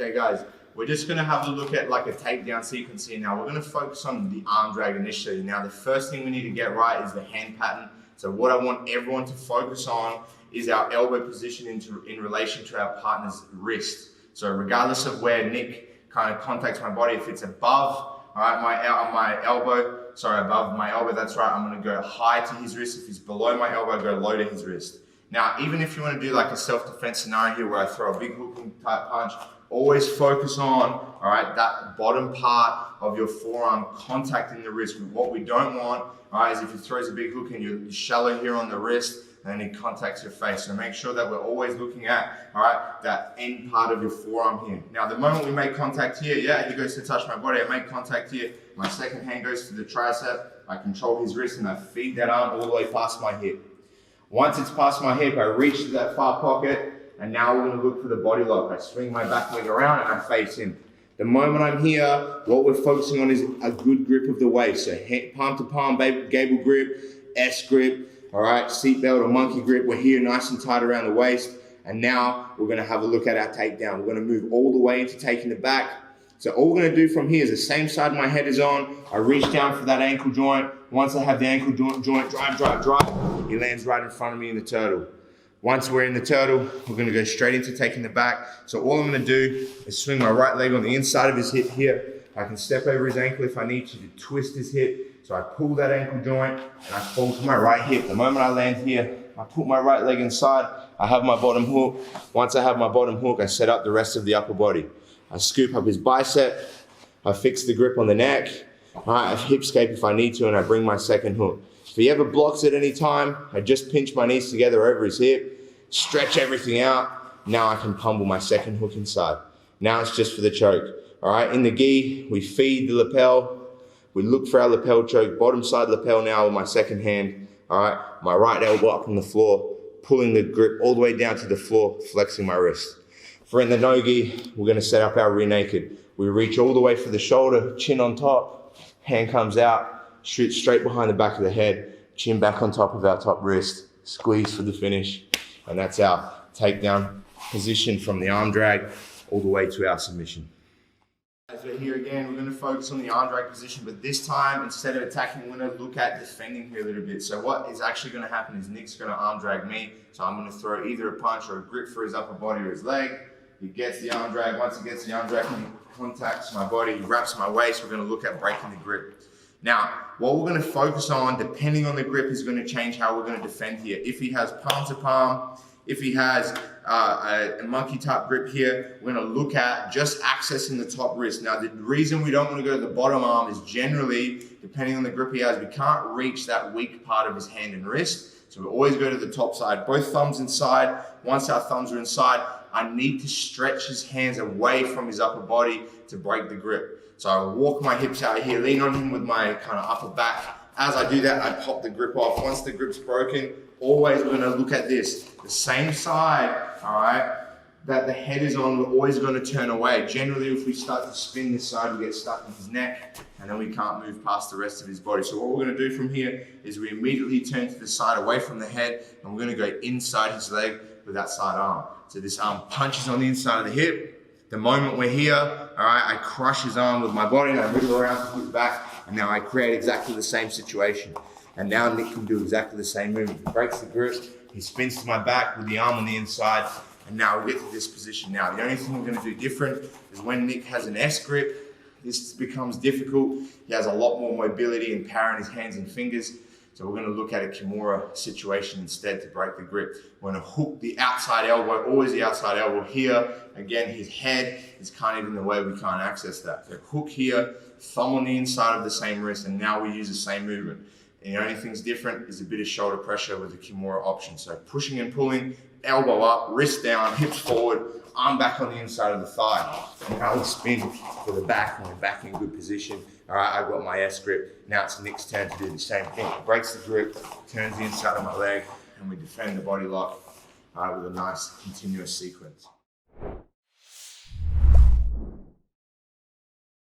Okay guys, we're just going to have a look at like a takedown sequence here. Now we're going to focus on the arm drag initially. Now the first thing we need to get right is the hand pattern. So what I want everyone to focus on is our elbow position in relation to our partner's wrist. So regardless of where Nick kind of contacts my body, if it's above, all right, above my elbow, that's right, I'm going to go high to his wrist. If he's below my elbow, go low to his wrist. Now, even if you want to do like a self-defense scenario here where I throw a big hooking type punch, always focus on, all right, that bottom part of your forearm contacting the wrist. What we don't want, all right, is if he throws a big hook and you're shallow here on the wrist, and then he contacts your face. So make sure that we're always looking at, all right, that end part of your forearm here. Now, the moment we make contact here, yeah, he goes to touch my body, I make contact here, my second hand goes to the tricep, I control his wrist and I feed that arm all the way past my hip. Once it's past my hip, I reach to that far pocket, and now we're gonna look for the body lock. I swing my back leg around and I face him. The moment I'm here, what we're focusing on is a good grip of the waist. So palm to palm, gable grip, S grip, all right, seatbelt or monkey grip. We're here nice and tight around the waist. And now we're gonna have a look at our takedown. We're gonna move all the way into taking the back. So all we're gonna do from here is the same side my head is on. I reach down for that ankle joint. Once I have the ankle joint, drive, he lands right in front of me in the turtle. Once we're in the turtle, we're gonna go straight into taking the back. So all I'm gonna do is swing my right leg on the inside of his hip here. I can step over his ankle if I need to twist his hip. So I pull that ankle joint and I fall to my right hip. The moment I land here, I put my right leg inside, I have my bottom hook. Once I have my bottom hook, I set up the rest of the upper body. I scoop up his bicep, I fix the grip on the neck, all right, I hip escape if I need to, and I bring my second hook. If he ever blocks at any time, I just pinch my knees together over his hip, stretch everything out. Now I can pummel my second hook inside. Now it's just for the choke. All right, in the gi, we feed the lapel, we look for our lapel choke, bottom side lapel now with my second hand. All right, my right elbow up on the floor, pulling the grip all the way down to the floor, flexing my wrist. For in the no-gi, we're gonna set up our rear naked. We reach all the way for the shoulder, chin on top, hand comes out, shoot straight behind the back of the head, chin back on top of our top wrist, squeeze for the finish, and that's our takedown position from the arm drag all the way to our submission. As we're here again, we're going to focus on the arm drag position, but this time, instead of attacking, we're going to look at defending here a little bit. So what is actually going to happen is Nick's going to arm drag me, so I'm going to throw either a punch or a grip for his upper body or his leg. He gets the arm drag. Once he gets the arm drag, he contacts my body, he wraps my waist. We're going to look at breaking the grip. Now, what we're going to focus on, depending on the grip, is going to change how we're going to defend here. If he has palm to palm, if he has a monkey type grip here, we're going to look at just accessing the top wrist. Now, the reason we don't want to go to the bottom arm is generally, depending on the grip he has, we can't reach that weak part of his hand and wrist. So we always go to the top side, both thumbs inside. Once our thumbs are inside, I need to stretch his hands away from his upper body to break the grip. So I walk my hips out here, lean on him with my kind of upper back. As I do that, I pop the grip off. Once the grip's broken, always we're gonna look at this. The same side, all right, that the head is on, we're always gonna turn away. Generally, if we start to spin this side, we get stuck in his neck, and then we can't move past the rest of his body. So what we're gonna do from here is we immediately turn to the side away from the head, and we're gonna go inside his leg with that side arm. So this arm punches on the inside of the hip. The moment we're here, all right, I crush his arm with my body and I wriggle around to put it back, and now I create exactly the same situation. And now Nick can do exactly the same movement. He breaks the grip, he spins to my back with the arm on the inside, and now we get to this position now. The only thing we're gonna do different is when Nick has an S grip, this becomes difficult. He has a lot more mobility and power in his hands and fingers. So we're going to look at a Kimura situation instead to break the grip. We're going to hook the outside elbow, always the outside elbow here. Again, his head is kind of in the way, we can't access that. So hook here, thumb on the inside of the same wrist, and now we use the same movement. And the only thing's different is a bit of shoulder pressure with the Kimura option. So pushing and pulling, elbow up, wrist down, hips forward, arm back on the inside of the thigh. And now we spin for the back, my back in good position. All right, I've got my S grip. Now it's Nick's turn to do the same thing. Breaks the grip, turns the inside of my leg, and we defend the body lock with a nice continuous sequence.